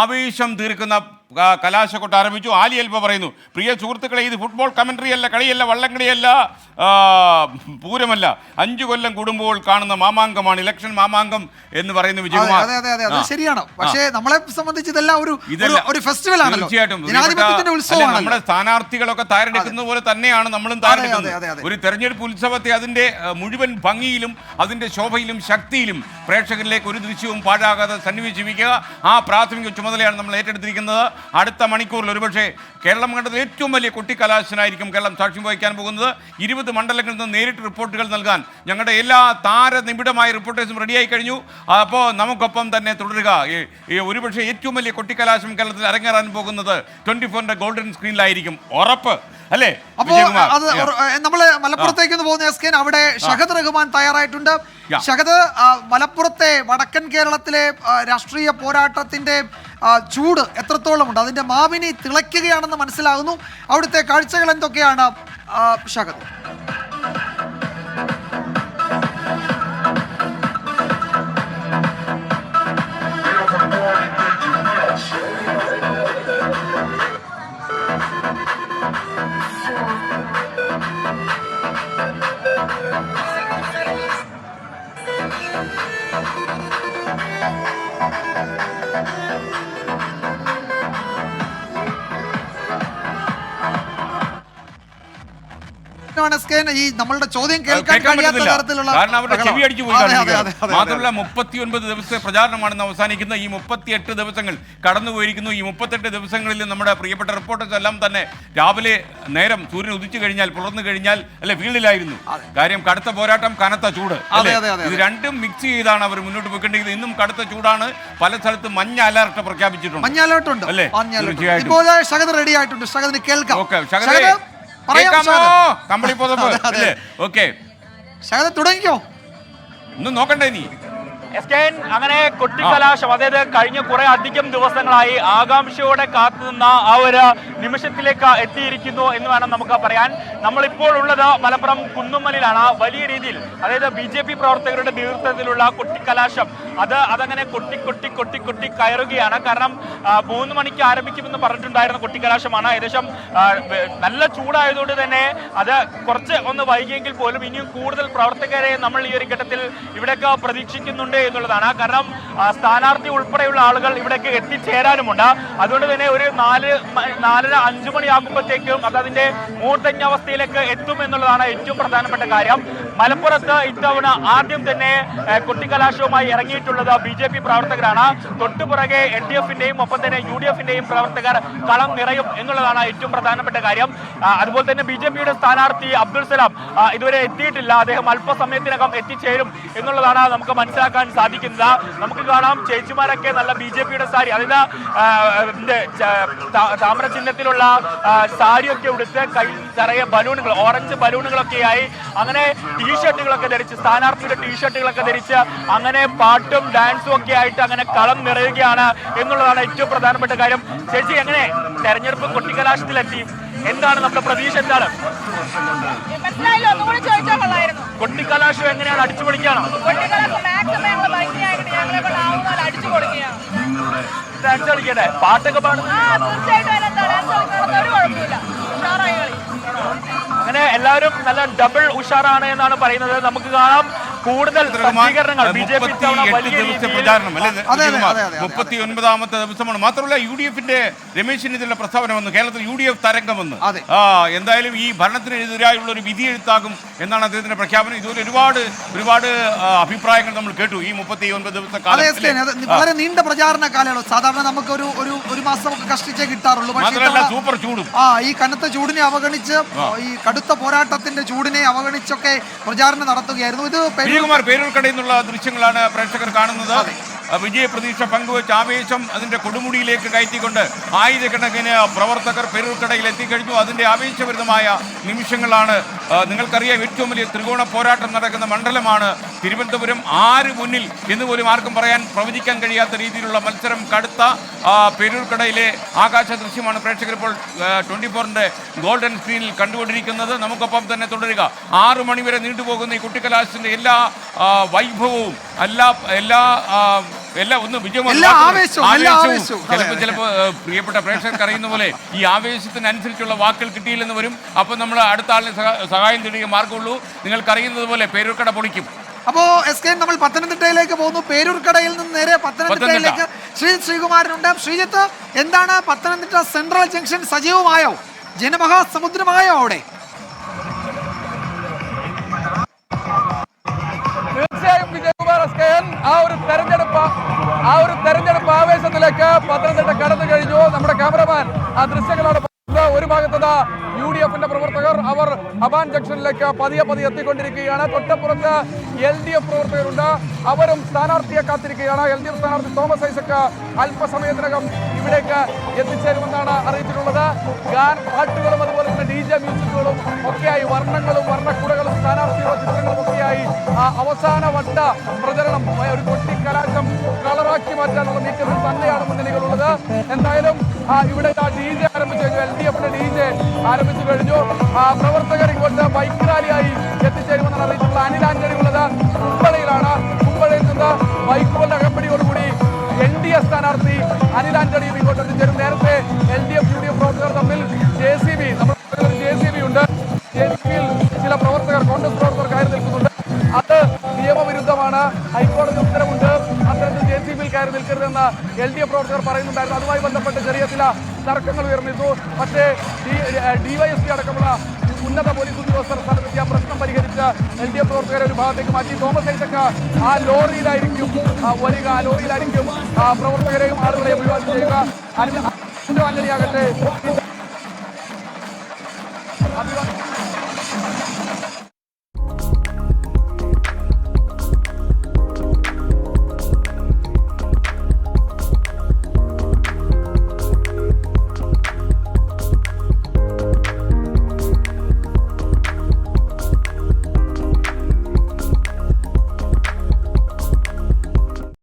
ആവേശം തീർക്കുന്ന കലാശക്കൊട്ട് ആരംഭിച്ചു. ആലി അൽബ പറയുന്നു, പ്രിയ സുഹൃത്തുക്കളെ, ഇത് ഫുട്ബോൾ കമന്ററി അല്ല, കളിയല്ല, വള്ളംകളിയല്ല, പൂരമല്ല, 5 കൊല്ലം കൂടുമ്പോൾ കാണുന്ന മാമാങ്കമാണ്, ഇലക്ഷൻ മാമാങ്കം എന്ന് പറയുന്ന വിജയകുമാർ. ശരിയാണ്. പക്ഷേ നമ്മളെ സംബന്ധിച്ച് ഇതെല്ലാം ഒരു ഫെസ്റ്റിവൽ ആണല്ലോ. തീർച്ചയായിട്ടും നമ്മുടെ സ്ഥാനാർത്ഥികളൊക്കെ തയ്യാറെടുക്കുന്ന പോലെ തന്നെയാണ് നമ്മളും തയ്യാറെടുക്കുന്നത്. ഒരു തെരഞ്ഞെടുപ്പ് ഉത്സവത്തെ അതിന്റെ മുഴുവൻ ഭംഗിയിലും അതിന്റെ ശോഭയിലും ശക്തിയിലും പ്രേക്ഷകരിലേക്ക് ഒരു ദൃശ്യവും പാഴാകാതെ സന്നിവേശിപ്പിക്കുക, ആ പ്രാഥമിക ചുമതലയാണ് നമ്മൾ ഏറ്റെടുത്തിരിക്കുന്നത്. അടുത്ത മണിക്കൂറിൽ ഒരുപക്ഷെ കേരളം കണ്ടത് ഏറ്റവും വലിയ കൊട്ടിക്കലാശനായിരിക്കും കേരളം സാക്ഷ്യം വഹിക്കാൻ പോകുന്നത്. 20 മണ്ഡലങ്ങളിൽ നിന്ന് നേരിട്ട് റിപ്പോർട്ടുകൾ നൽകാൻ ഞങ്ങളുടെ എല്ലാ താരനിബിഡമായ റിപ്പോർട്ടേഴ്സും റെഡിയായി കഴിഞ്ഞു. അപ്പോൾ നമുക്കൊപ്പം തന്നെ തുടരുക. ഒരുപക്ഷെ ഏറ്റവും വലിയ കൊട്ടിക്കലാശം കേരളത്തിൽ അരങ്ങേറാൻ പോകുന്നത് 24-ന്റെ ഗോൾഡൻ സ്ക്രീനിലായിരിക്കും, ഉറപ്പ് അല്ലേ? അപ്പോൾ നമ്മള് മലപ്പുറത്തേക്ക് പോകുന്ന എസ് കെ, അവിടെ ഷഹദ് റഹ്മാൻ തയ്യാറായിട്ടുണ്ട്. ഷഹദ്, മലപ്പുറത്തെ വടക്കൻ കേരളത്തിലെ രാഷ്ട്രീയ പോരാട്ടത്തിന്റെ ചൂട് എത്രത്തോളം ഉണ്ട്, അതിന്റെ മാവിനി തിളയ്ക്കുകയാണെന്ന് മനസ്സിലാകുന്നു. അവിടുത്തെ കാഴ്ചകൾ എന്തൊക്കെയാണ് ഷഹദ്? ഈ നമ്മളുടെ ചോദ്യം കേൾക്കാൻ കഴിയാത്ത തരത്തിലുള്ള, കാരണം അവരുടെ ചെവി അടിച്ചു പോയി. മാത്രമല്ല 39 ദിവസത്തെ പ്രചാരണമാണെന്ന് അവസാനിക്കുന്ന ഈ 38 ദിവസങ്ങൾ കടന്നുപോയിരിക്കുന്നു. ഈ 38 ദിവസങ്ങളിൽ നമ്മുടെ പ്രിയപ്പെട്ട റിപ്പോർട്ടേഴ്സ് എല്ലാം തന്നെ രാവിലെ നേരം സൂര്യൻ ഉദിച്ചു കഴിഞ്ഞാൽ, പുലർന്നു കഴിഞ്ഞാൽ അല്ലെ ഫീൽഡിലായിരുന്നു. കാര്യം കടുത്ത പോരാട്ടം, കനത്ത ചൂട്, ഇത് രണ്ടും മിക്സ് ചെയ്താണ് അവർ മുന്നോട്ട് പോയിക്കൊണ്ടിരിക്കുന്നത്. ഇന്നും കടുത്ത ചൂടാണ്. പല സ്ഥലത്തും മഞ്ഞ അലർട്ട് പ്രഖ്യാപിച്ചിട്ടുണ്ട്. മഞ്ഞ അലർട്ട് ഉണ്ട് അല്ലേ? ഷഹദ് റെഡി ആയിട്ടുണ്ട്. ഷഹദിന് കേൾക്കാം. തുടങ്ങിക്കോ, ഒന്നും നോക്കണ്ടേ നീ. അങ്ങനെ കൊട്ടിക്കലാശം, അതായത് കഴിഞ്ഞ കുറെ അധികം ദിവസങ്ങളായി ആകാംക്ഷയോടെ കാത്തുനിന്ന ആ ഒരു നിമിഷത്തിലേക്ക് എത്തിയിരിക്കുന്നു എന്ന് വേണം നമുക്ക് പറയാൻ. നമ്മളിപ്പോൾ ഉള്ളത് മലപ്പുറം കുന്നുമ്മലിലാണ്. വലിയ രീതിയിൽ, അതായത് BJP പ്രവർത്തകരുടെ നേതൃത്വത്തിലുള്ള കൊട്ടിക്കലാശം അതങ്ങനെ കൊട്ടി കയറുകയാണ്. കാരണം 3 മണിക്ക് ആരംഭിക്കുമെന്ന് പറഞ്ഞിട്ടുണ്ടായിരുന്ന കൊട്ടിക്കലാശമാണ്. ഏകദേശം നല്ല ചൂടായതുകൊണ്ട് തന്നെ അത് കുറച്ച് ഒന്ന് വൈകിയെങ്കിൽ പോലും ഇനിയും കൂടുതൽ പ്രവർത്തകരെ നമ്മൾ ഈ ഒരു ഘട്ടത്തിൽ ഇവിടേക്ക് പ്രതീക്ഷിക്കുന്നുണ്ട് എന്നുള്ളതാണ്. കാരണം സ്ഥാനാർത്ഥി ഉൾപ്പെടെയുള്ള ആളുകൾ ഇവിടേക്ക് എത്തിച്ചേരാനുമുണ്ട്. അതുകൊണ്ട് തന്നെ ഒരു 4:30-5 മണിയാകുമ്പോഴത്തേക്കും അത് അതിന്റെ മൂർധന്യാവസ്ഥയിലേക്ക് എത്തും എന്നുള്ളതാണ് ഏറ്റവും പ്രധാനപ്പെട്ട കാര്യം. മലപ്പുറത്ത് ഇത്തവണ ആദ്യം തന്നെ കൊട്ടിക്കലാശവുമായി ഇറങ്ങിയിട്ടുള്ളത് BJP പ്രവർത്തകരാണ്. തൊട്ടുപുറകെ LDF-ന്റെയും ഒപ്പം തന്നെ UDF-ന്റെയും പ്രവർത്തകർ കളം നിറയും എന്നുള്ളതാണ് ഏറ്റവും പ്രധാനപ്പെട്ട കാര്യം. അതുപോലെ തന്നെ BJP-യുടെ സ്ഥാനാർത്ഥി അബ്ദുൾ സലാം ഇതുവരെ എത്തിയിട്ടില്ല. അദ്ദേഹം അല്പസമയത്തിനകം എത്തിച്ചേരും എന്നുള്ളതാണ് നമുക്ക് മനസ്സിലാക്കാൻ സാധിക്കുന്നത്. നമുക്ക് കാണാം ചേച്ചിമാരൊക്കെ നല്ല BJP-യുടെ സാരി, അതായത് താമ്ര ചിഹ്നത്തിലുള്ള സാരിയൊക്കെ ഉടുത്ത് കയ്യിൽ നിറയെ ബലൂണുകൾ, ഓറഞ്ച് ബലൂണുകളൊക്കെയായി അങ്ങനെ ടീഷർട്ടുകളൊക്കെ ധരിച്ച്, സ്ഥാനാർത്ഥിയുടെ ടീഷർട്ടുകളൊക്കെ ധരിച്ച് അങ്ങനെ പാട്ടും ഡാൻസും ഒക്കെ ആയിട്ട് അങ്ങനെ കളം നിറയുകയാണ് എന്നുള്ളതാണ് ഏറ്റവും പ്രധാനപ്പെട്ട കാര്യം. ചേച്ചി, എങ്ങനെ തെരഞ്ഞെടുപ്പ് കൊട്ടിക്കലാശത്തിലെത്തി? എന്താണ് നമ്മുടെ പ്രതീക്ഷ? എന്താണ് കൊട്ടിക്കലാശം? എങ്ങനെയാണ് അടിച്ചു പൊളിക്കാണോ? ഡാൻസ് കളിക്കട്ടെ, പാട്ടൊക്കെ പാടും. അങ്ങനെ എല്ലാവരും നല്ല ഡബിൾ ഉഷാറാണ് എന്നാണ് പറയുന്നത്. നമുക്ക് കാണാം കൂടുതൽ സജ്ജീകരണങ്ങൾ. 39ാമത്തെ ദിവസമാണ്. മാത്രമല്ല UDF-ന്റെ രമേശ് ചെന്നിത്തലയുടെ പ്രസ്താവന വന്നു, കേരളത്തിൽ UDF തരംഗം വന്ന്. എന്തായാലും ഈ ഭരണത്തിനെതിരായുള്ള ഒരു വിധിയെഴുത്താകും എന്നാണ് അദ്ദേഹത്തിന്റെ പ്രഖ്യാപനം. ഇതുപോലെ ഒരുപാട് അഭിപ്രായങ്ങൾ നമ്മൾ കേട്ടു ഈ 39 ദിവസത്തെ കാലം. വളരെ നീണ്ട പ്രചാരണ കാലയളവ്. സാധാരണ നമുക്ക് ഒരു മാസം ഒക്കെ കഷ്ടിച്ചേ കിട്ടാറുള്ളൂ. മാത്രമല്ല സൂപ്പർ ചൂടും. ഈ കനത്ത ചൂടിനെ അവഗണിച്ച്, ഈ കടുത്ത പോരാട്ടത്തിന്റെ ചൂടിനെ അവഗണിച്ചൊക്കെ പ്രചാരണം നടത്തുകയായിരുന്നു. ഇത് പേരൂർക്കടയിൽ നിന്നുള്ള ദൃശ്യങ്ങളാണ് പ്രേക്ഷകർ കാണുന്നത്. വിജയപ്രതീക്ഷ പങ്കുവെച്ച് ആവേശം അതിന്റെ കൊടുമുടിയിലേക്ക് കയറ്റിക്കൊണ്ട് ആയിരക്കണക്കിന് പ്രവർത്തകർ പേരൂർക്കടയിൽ എത്തിക്കഴിഞ്ഞു. അതിന്റെ ആവേശഭരിതമായ നിമിഷങ്ങളാണ്. നിങ്ങൾക്കറിയാം, ഏറ്റവും വലിയ ത്രികോണ പോരാട്ടം നടക്കുന്ന മണ്ഡലമാണ് തിരുവനന്തപുരം. ആര് മുന്നിൽ എന്ന് പോലും ആർക്കും പ്രവചിക്കാൻ കഴിയാത്ത രീതിയിലുള്ള മത്സരം കടുത്ത പേരൂർക്കടയിലെ ആകാശ ദൃശ്യമാണ് പ്രേക്ഷകർ ഇപ്പോൾ 24-ന്റെ ഗോൾഡൻ സ്ക്രീനിൽ കണ്ടുകൊണ്ടിരിക്കുന്നത്. നമുക്കൊപ്പം തന്നെ തുടരുക. 6 മണിവരെ നീണ്ടുപോകുന്ന ഈ കുട്ടിക്കലാശത്തിന്റെ എല്ലാ വൈഭവവും എല്ലാ എല്ലാം ഒന്ന് ചിലപ്പോൾ പ്രിയപ്പെട്ട പ്രേക്ഷകർക്ക് അറിയുന്ന പോലെ ഈ ആവേശത്തിനനുസരിച്ചുള്ള വാക്കുകൾ കിട്ടിയില്ലെന്ന് വരും. അപ്പൊ നമ്മൾ അടുത്ത ആളിനെ സഹായം തേടിയ മാർഗമുള്ളൂ. നിങ്ങൾക്കറിയുന്നത് പോലെ പേരൂർക്കട പൊളിക്കും. അപ്പോ നമ്മൾ പത്തനംതിട്ടയിലേക്ക് പോകുന്നു. പേരൂർക്കടയിൽ നിന്ന് നേരെ പത്തനംതിട്ടയിലേക്ക് ശ്രീകുമാരനുണ്ട്. ശ്രീജിത്ത്, എന്താണ് പത്തനംതിട്ട സെൻട്രൽ ജംഗ്ഷൻ സജീവമായോ? ജനമഹാസമുദ്രമായോ അവിടെ? തീർച്ചയായും വിജയകുമാർ എസ്കേൻ, ആ ഒരു തെരഞ്ഞെടുപ്പ് ആവേശത്തിലേക്ക് പത്തനംതിട്ട കടന്നു കഴിഞ്ഞു. നമ്മുടെ ക്യാമറമാൻ ആ ദൃശ്യങ്ങളാണ്. ഒരു ഭാഗത്ത് UDF-ന്റെ പ്രവർത്തകർ അവർ അബാൻ ജംഗ്ഷനിലേക്ക് പതിയെ എത്തിക്കൊണ്ടിരിക്കുകയാണ്. തൊട്ടപ്പുറത്ത് LDF പ്രവർത്തകരുണ്ട്. അവരും സ്ഥാനാർത്ഥിയെ കാത്തിരിക്കുകയാണ്. LDF സ്ഥാനാർത്ഥി തോമസ് ഐസക് അല്പസമയത്തിനകം ഇവിടേക്ക് എത്തിച്ചേരുമെന്നാണ് അറിയിച്ചിട്ടുള്ളത്. പാട്ടുകളും അതുപോലെ തന്നെ DJ മ്യൂസിക്കുകളും ഒക്കെയായി, വർണ്ണങ്ങളും വർണ്ണക്കുടകളും സ്ഥാനാർത്ഥിയുടെ ചിത്രങ്ങളും ഒക്കെയായി അവസാന വട്ട പ്രചരണം, ഒരു കൊട്ടിക്കലാശം കളറാക്കി മാറ്റാനുള്ള നീക്കത്തിൽ തന്നെയാണ് മുന്നണികളുള്ളത്. എന്തായാലും ഇവിടെ DJ ആരംഭിച്ചു കഴിഞ്ഞു. LDF-ന്റെ DJ ആരംഭിച്ചു കഴിഞ്ഞു. പ്രവർത്തകർ ഇങ്ങോട്ട് ബൈക്ക് റാലിയായി എത്തിച്ചേരുമെന്നാണ് അറിയിച്ചിട്ടുള്ള. അനിൽ ആന്റണി ഉള്ളത് കുമ്പളയിലാണ്. കുമ്പളയിൽ നിന്ന് ബൈക്കുകളുടെ അകമ്പടിയോടുകൂടി NDA സ്ഥാനാർത്ഥി അനിൽ ആന്റണിയും ഇങ്ങോട്ട് എത്തിച്ചേരും. നേരത്തെ LDF UDF പ്രവർത്തകർ തമ്മിൽ JCB ഉണ്ട്. JCBയിൽ ചില പ്രവർത്തകർ, കോൺഗ്രസ് പ്രവർത്തകർ കയറി നിൽക്കുന്നുണ്ട്. അത് നിയമവിരുദ്ധമാണ്, ഹൈക്കോടതി ഉത്തരവുണ്ട്, അത്തരത്തിൽ JCBയിൽ കയറി നിൽക്കരുതെന്ന് LDF പ്രവർത്തകർ പറയുന്നുണ്ടായിരുന്നു. അതുമായി ബന്ധപ്പെട്ട് ചെറിയ ചില തർക്കങ്ങൾ ഉയർന്നിരുന്നു. പക്ഷേ DYSP അടക്കമുള്ള ഉന്നത പോലീസ് ഉദ്യോഗസ്ഥർ സ്ഥലത്തെത്തിയ പ്രശ്നം പരിഹരിച്ച് LDF പ്രവർത്തകരെ ഒരു ഭാഗത്തേക്ക് മാറ്റി. തോമസ് ഐസക് ആ ലോറിയിലായിരിക്കും വരിക. ആ ലോറിയിലായിരിക്കും പ്രവർത്തകരെയും ആളുകളെയും അഭിവാദ്യം ചെയ്യുക. ആന്റണിയാകട്ടെ